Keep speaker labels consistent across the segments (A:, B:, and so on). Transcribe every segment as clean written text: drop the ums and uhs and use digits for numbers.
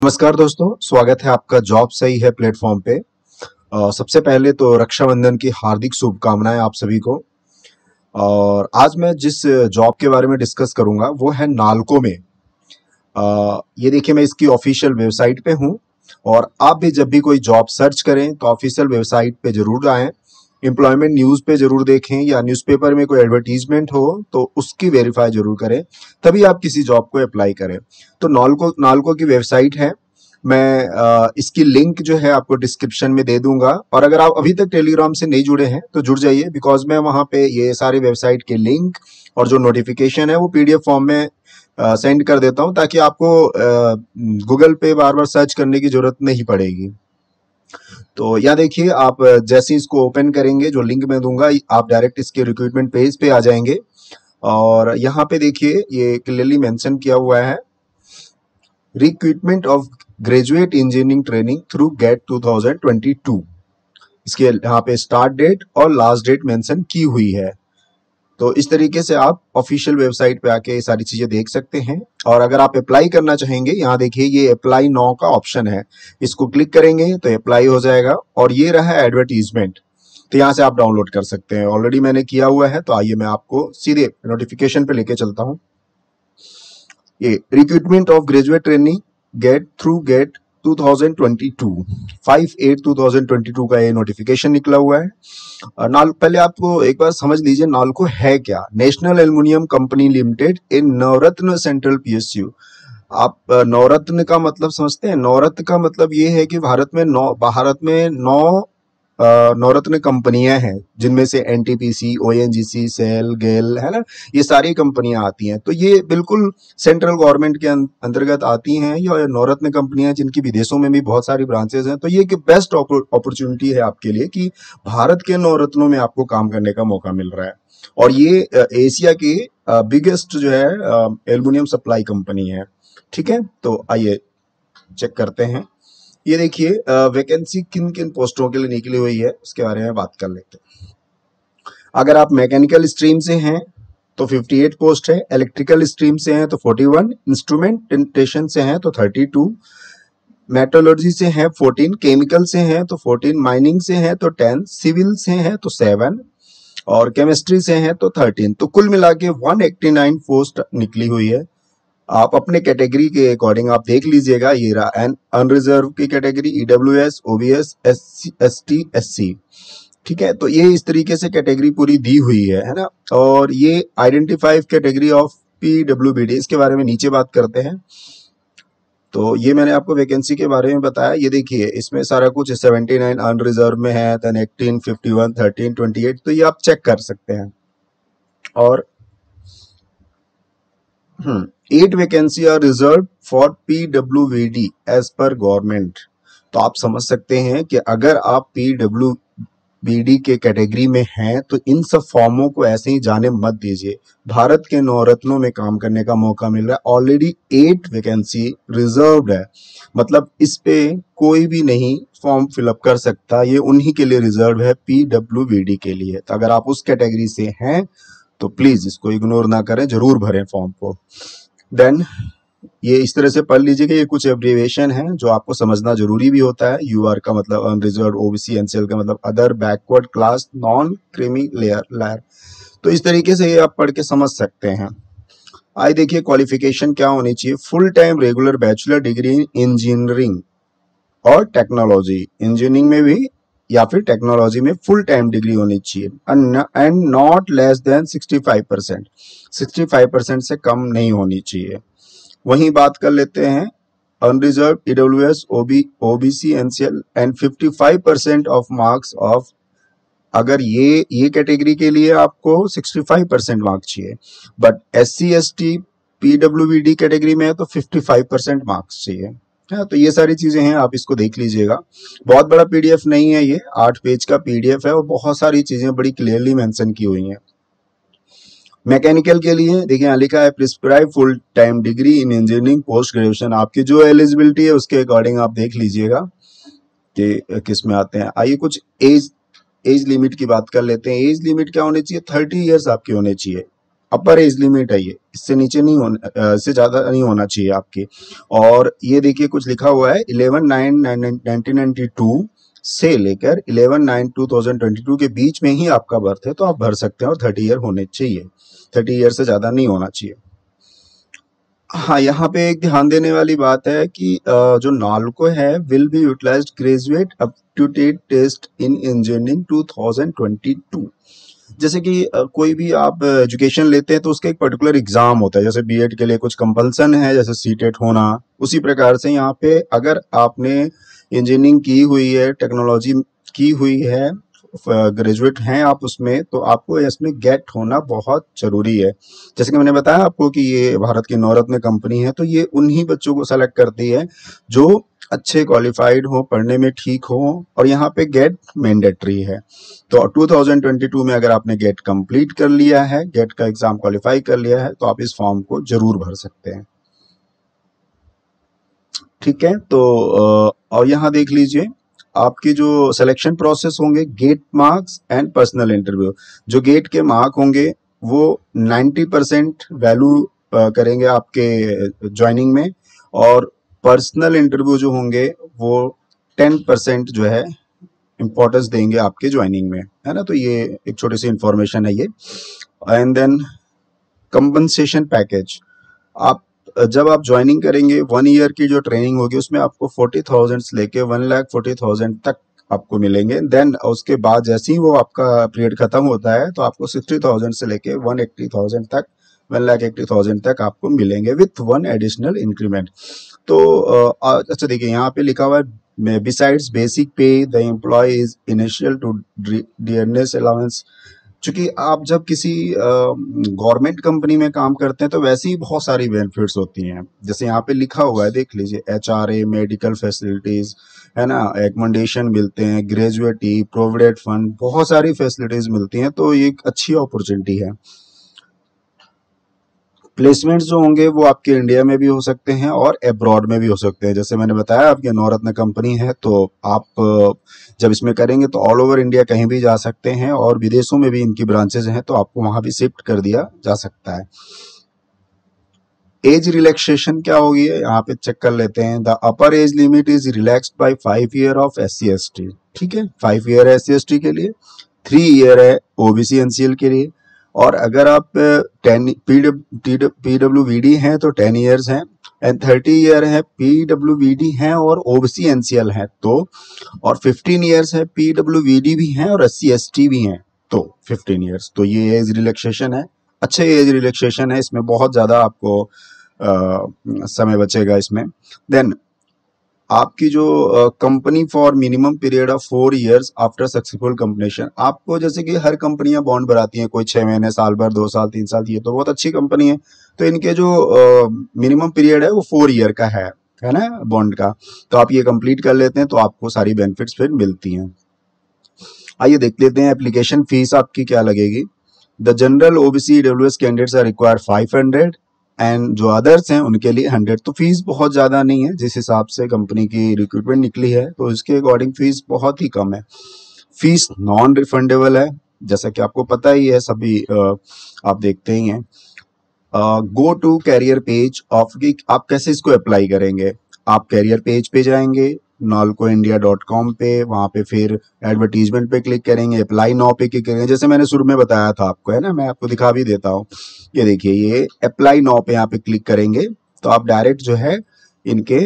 A: नमस्कार दोस्तों, स्वागत है आपका जॉब सही है प्लेटफॉर्म पे। सबसे पहले तो रक्षाबंधन की हार्दिक शुभकामनाएं आप सभी को। और आज मैं जिस जॉब के बारे में डिस्कस करूंगा वो है नालको में। ये देखिए, मैं इसकी ऑफिशियल वेबसाइट पे हूँ। और आप भी जब भी कोई जॉब सर्च करें तो ऑफिशियल वेबसाइट पे जरूर आएं, एम्प्लॉयमेंट न्यूज पे जरूर देखें, या न्यूज़पेपर में कोई एडवर्टीजमेंट हो तो उसकी वेरीफाई जरूर करें, तभी आप किसी जॉब को अप्लाई करें। तो नालको नालको की वेबसाइट है। मैं इसकी लिंक जो है आपको डिस्क्रिप्शन में दे दूंगा। और अगर आप अभी तक टेलीग्राम से नहीं जुड़े हैं तो जुड़ जाइए, बिकॉज मैं वहां पे ये सारी वेबसाइट के लिंक और जो नोटिफिकेशन है वो पीडीएफ फॉर्म में सेंड कर देता हूं, ताकि आपको गूगल पे बार बार सर्च करने की जरूरत नहीं पड़ेगी। तो यहाँ देखिए, आप जैसे इसको ओपन करेंगे, जो लिंक मैं दूंगा, आप डायरेक्ट इसके रिक्रूटमेंट पेज पे आ जाएंगे। और यहाँ पे देखिए, ये क्लियरली मेंशन किया हुआ है, recruitment of graduate engineering training through GATE 2022। इसके यहाँ पे स्टार्ट डेट और लास्ट डेट मेंशन की हुई है। तो इस तरीके से आप ऑफिशियल वेबसाइट पे आके ये सारी चीजें देख सकते हैं। और अगर आप अप्लाई करना चाहेंगे, यहाँ देखिए ये अप्लाई नाउ का ऑप्शन है, इसको क्लिक करेंगे तो अप्लाई हो जाएगा। और ये रहा एडवर्टीजमेंट, तो यहाँ से आप डाउनलोड कर सकते हैं। ऑलरेडी मैंने किया हुआ है, तो आइए मैं आपको सीधे नोटिफिकेशन पे लेके चलता हूँ। ये recruitment of graduate training GATE 2022, 5/8/2022 का ये नोटिफिकेशन निकला हुआ है। पहले आपको एक बार समझ लीजिए नालको है क्या। नेशनल एल्युमिनियम कंपनी लिमिटेड इन नवरत्न सेंट्रल पीएसयू। आप नवरत्न का मतलब समझते हैं? नवरत्न का मतलब ये है कि भारत में नौ नवरत्न कंपनियां हैं, जिनमें से एनटीपीसी, ओएनजीसी, सेल, गेल, है ना, ये सारी कंपनियां आती हैं। तो ये बिल्कुल सेंट्रल गवर्नमेंट के अंतर्गत आती हैं। ये नवरत्न कंपनियां जिनकी विदेशों में भी बहुत सारी ब्रांचेस हैं। तो ये एक बेस्ट अपॉर्चुनिटी है आपके लिए कि भारत के नवरत्नों में आपको काम करने का मौका मिल रहा है। और ये एशिया की बिगेस्ट जो है एल्युमिनियम सप्लाई कंपनी है। ठीक है, तो आइए चेक करते हैं। ये देखिए, वैकेंसी किन किन पोस्टों के लिए निकली हुई है उसके बारे में बात कर लेते हैं। अगर आप मैकेनिकल स्ट्रीम से हैं तो 58 पोस्ट है, इलेक्ट्रिकल स्ट्रीम से हैं तो 41, इंस्ट्रूमेंटेशन से हैं तो 32, मेटलर्जी से हैं 14, केमिकल से हैं तो 14, माइनिंग से हैं तो 10, सिविल से हैं तो 7, और केमिस्ट्री से हैं तो 13। तो कुल मिला के 189 पोस्ट निकली हुई है। आप अपने कैटेगरी के अकॉर्डिंग आप देख लीजिएगा। ये रहा अनरिजर्व की category, EWS, OBS, ST, SC. ठीक है, तो ये इस तरीके से कैटेगरी पूरी दी हुई है ना। और ये आइडेंटिफाई कैटेगरी ऑफ पीडब्ल्यूबीडी, इसके बारे में नीचे बात करते हैं। तो ये मैंने आपको वैकेंसी के बारे में बताया। ये देखिए, इसमें सारा कुछ 79 अनरिजर्व में है, देन 18, 51, 13, 28, तो ये आप चेक कर सकते हैं। और 8 vacancy are reserve for PWBD as per government. तो आप समझ सकते हैं कि अगर आप पीडब्ल्यूबीडी के कैटेगरी में हैं तो इन सब फॉर्मों को ऐसे ही जाने मत दीजिए। भारत के नवरत्नों में काम करने का मौका मिल रहा है। ऑलरेडी 8 वैकेंसी रिजर्व्ड है, मतलब इस पे कोई भी नहीं फॉर्म फिलअप कर सकता। ये उन्हीं के लिए रिजर्व है, पीडब्ल्यूबीडी के लिए। तो अगर आप उस कैटेगरी से हैं तो प्लीज इसको इग्नोर ना करें, जरूर भरें फॉर्म को। देन ये इस तरह से पढ़ लीजिए कि ये कुछ एब्रिविएशन है जो आपको समझना जरूरी भी होता है। यूआर का मतलब अनरिजर्व, ओबीसी, एनसीएल का मतलब other backward class, non creamy layer. तो इस तरीके से ये आप पढ़ के समझ सकते हैं। आइए देखिए, क्वालिफिकेशन क्या होनी चाहिए। Full time regular bachelor degree in engineering और टेक्नोलॉजी, इंजीनियरिंग में भी या फिर टेक्नोलॉजी में फुल टाइम डिग्री होनी चाहिए। एंड नॉट लेस देन 65%, 65% से कम नहीं होनी चाहिए। वहीं बात कर लेते हैं unreserved, EWS, OBC, NCL and 55% of marks of. अगर ये कैटेगरी के लिए आपको 65% मार्क्स चाहिए, बट एससी, एसटी, पीडब्ल्यूबीडी कैटेगरी में है तो 55% मार्क्स चाहिए। हाँ, तो ये सारी चीजें हैं, आप इसको देख लीजिएगा। बहुत बड़ा पीडीएफ नहीं है, ये 8 पेज का पीडीएफ है और बहुत सारी चीजें बड़ी क्लियरली मेंशन की हुई हैं। मैकेनिकल के लिए देखिए, यहाँ लिखा है prescribe full time degree in engineering post graduation. आपकी जो एलिजिबिलिटी है उसके अकॉर्डिंग आप देख लीजिएगा कि किस में आते हैं। आइए कुछ एज लिमिट की बात कर लेते हैं। एज लिमिट क्या होनी चाहिए? 30 ईयर्स आपकी होनी चाहिए। अपर एज लिमिट है ये, इससे नीचे नहीं होना, इससे ज्यादा नहीं होना चाहिए आपकी। और ये देखिए कुछ लिखा हुआ है 11/9/1992 से लेकर 11/9/2022 के बीच में ही आपका बर्थ है तो आप भर सकते हैं, और 30 ईयर होने चाहिए, 30 ईयर से ज्यादा नहीं होना चाहिए। हाँ, यहाँ पे एक ध्यान देने वाली बात है कि जो नालको है will be utilized graduate aptitude test in engineering 2022। जैसे कि कोई भी आप एजुकेशन लेते हैं तो उसका एक पर्टिकुलर एग्जाम होता है, जैसे बीएड के लिए कुछ कंपल्सन है जैसे सीटेट होना, उसी प्रकार से यहाँ पे अगर आपने इंजीनियरिंग की हुई है, टेक्नोलॉजी की हुई है, ग्रेजुएट हैं आप उसमें, तो आपको इसमें गेट होना बहुत जरूरी है। जैसे कि मैंने बताया आपको कि ये भारत की नवरत्न कंपनी है, तो ये उन्हीं बच्चों को सेलेक्ट करती है जो अच्छे क्वालिफाइड हो, पढ़ने में ठीक हो, और यहाँ पे गेट मैंडेटरी है। तो 2022 में अगर आपने गेट कंप्लीट कर लिया है, गेट का एग्जाम क्वालिफाई कर लिया है, तो आप इस फॉर्म को जरूर भर सकते हैं। ठीक है, तो और यहाँ देख लीजिए आपके जो सिलेक्शन प्रोसेस होंगे, get marks and personal interview. जो गेट के मार्क होंगे वो 90% वैल्यू करेंगे आपके ज्वाइनिंग में, और पर्सनल इंटरव्यू जो होंगे वो 10% जो है इंपॉर्टेंस देंगे आपके ज्वाइनिंग में, है ना। तो ये एक छोटी सी इंफॉर्मेशन है ये। एंड देन कंपनसेशन पैकेज, आप जब आप ज्वाइनिंग करेंगे 1 ईयर की जो ट्रेनिंग होगी उसमें आपको 40,000 से लेके 1,40,000 तक आपको मिलेंगे। देन उसके बाद जैसे ही वो आपका पीरियड खत्म होता है तो आपको 60,000 से लेके 180,000 तक, 1,80,000 तक आपको मिलेंगे विथ 1 एडिशनल इंक्रीमेंट। तो अच्छा देखिए यहाँ पे लिखा हुआ है besides basic pay the employee is entitled to dearness allowance. चूंकि आप जब किसी गवर्नमेंट कंपनी में काम करते हैं तो वैसे ही बहुत सारी बेनिफिट्स होती हैं, जैसे यहाँ पे लिखा हुआ है देख लीजिए, एचआरए, मेडिकल फैसिलिटीज, है ना, एकोमोडेशन मिलते हैं, ग्रेजुएटी, प्रोविडेंट फंड, बहुत सारी फैसिलिटीज मिलती हैं, तो ये एक अच्छी अपॉर्चुनिटी है। प्लेसमेंट्स जो होंगे वो आपके इंडिया में भी हो सकते हैं और अब्रॉड में भी हो सकते हैं। जैसे मैंने बताया आपकी नवरत्न कंपनी है, तो आप जब इसमें करेंगे तो ऑल ओवर इंडिया कहीं भी जा सकते हैं, और विदेशों में भी इनकी ब्रांचेज हैं तो आपको वहां भी शिफ्ट कर दिया जा सकता है। एज रिलैक्सेशन क्या होगी यहाँ पे चेक कर लेते हैं। The upper age limit is relaxed by 5 year of SC/ST। ठीक है, 5 ईयर है SC/ST के लिए, 3 ईयर है OBC NCL के लिए, और अगर आप 10 PWBD हैं तो 10 ईयर्स हैं, एंड 30 ईयर है PWBD हैं और OBC NCL है तो, और 15 ईयर्स है PWBD भी हैं और SC/ST भी हैं तो 15 ईयर्स। तो ये एज रिलैक्सेशन है, अच्छे एज रिलैक्सेशन है, इसमें बहुत ज्यादा आपको समय बचेगा इसमें। देन आपकी जो company for minimum period of 4 years after successful completion, आपको जैसे कि हर कंपनियां बॉन्ड बनाती हैं, कोई 6 महीने, साल भर, 2 साल, 3 साल, ये तो बहुत अच्छी कंपनी है, तो इनके जो मिनिमम पीरियड है वो 4 ईयर का है ना बॉन्ड का। तो आप ये कंप्लीट कर लेते हैं तो आपको सारी बेनिफिट्स फिर मिलती हैं। आइए देख लेते हैं एप्लीकेशन फीस आपकी क्या लगेगी। The general OBC EWS candidates are require 500 and जो अदर्स हैं उनके लिए 100। तो फीस बहुत ज्यादा नहीं है, जिस हिसाब से कंपनी की रिक्रूटमेंट निकली है तो इसके अकॉर्डिंग फीस बहुत ही कम है। फीस नॉन रिफंडेबल है, जैसा कि आपको पता ही है, सभी आप देखते ही हैं। Go to career page of, आप कैसे इसको अप्लाई करेंगे। आप कैरियर पेज पे जाएंगे nalcoindia.com पे, वहां पे फिर एडवर्टीजमेंट पे क्लिक करेंगे, अप्लाई नाउ पे क्लिक करेंगे, जैसे मैंने शुरू में बताया था आपको, है ना, मैं आपको दिखा भी देता हूँ। ये देखिए, ये अप्लाई नाउ पे यहाँ पे क्लिक करेंगे तो आप डायरेक्ट जो है इनके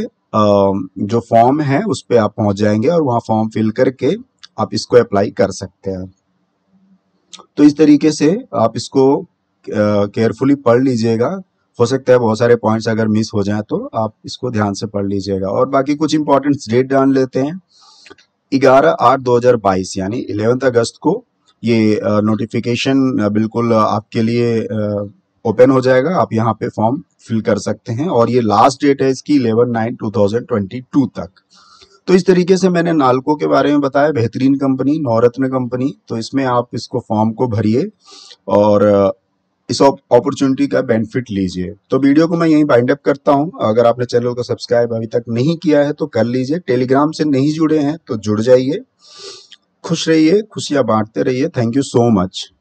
A: जो फॉर्म है उस पे आप पहुंच जाएंगे और वहां फॉर्म फिल करके आप इसको अप्लाई कर सकते हैं। तो इस तरीके से आप इसको केयरफुली पढ़ लीजिएगा, हो सकता है बहुत सारे पॉइंट्स अगर मिस हो जाएं तो आप इसको ध्यान से पढ़ लीजिएगा। और बाकी कुछ इंपॉर्टेंट डेट जान लेते हैं। 11/8/2022 यानी 11 अगस्त को ये नोटिफिकेशन बिल्कुल आपके लिए ओपन हो जाएगा, आप यहाँ पे फॉर्म फिल कर सकते हैं, और ये लास्ट डेट है इसकी 11/9/2022 तक। तो इस तरीके से मैंने नालको के बारे में बताया, बेहतरीन कंपनी, नवरत्न कंपनी। तो इसमें आप इसको फॉर्म को भरिए और इस अपॉर्चुनिटी का बेनिफिट लीजिए। तो वीडियो को मैं यहीं बाइंड अप करता हूं। अगर आपने चैनल को सब्सक्राइब अभी तक नहीं किया है तो कर लीजिए, टेलीग्राम से नहीं जुड़े हैं तो जुड़ जाइए। खुश रहिए, खुशियां बांटते रहिए। Thank you so much.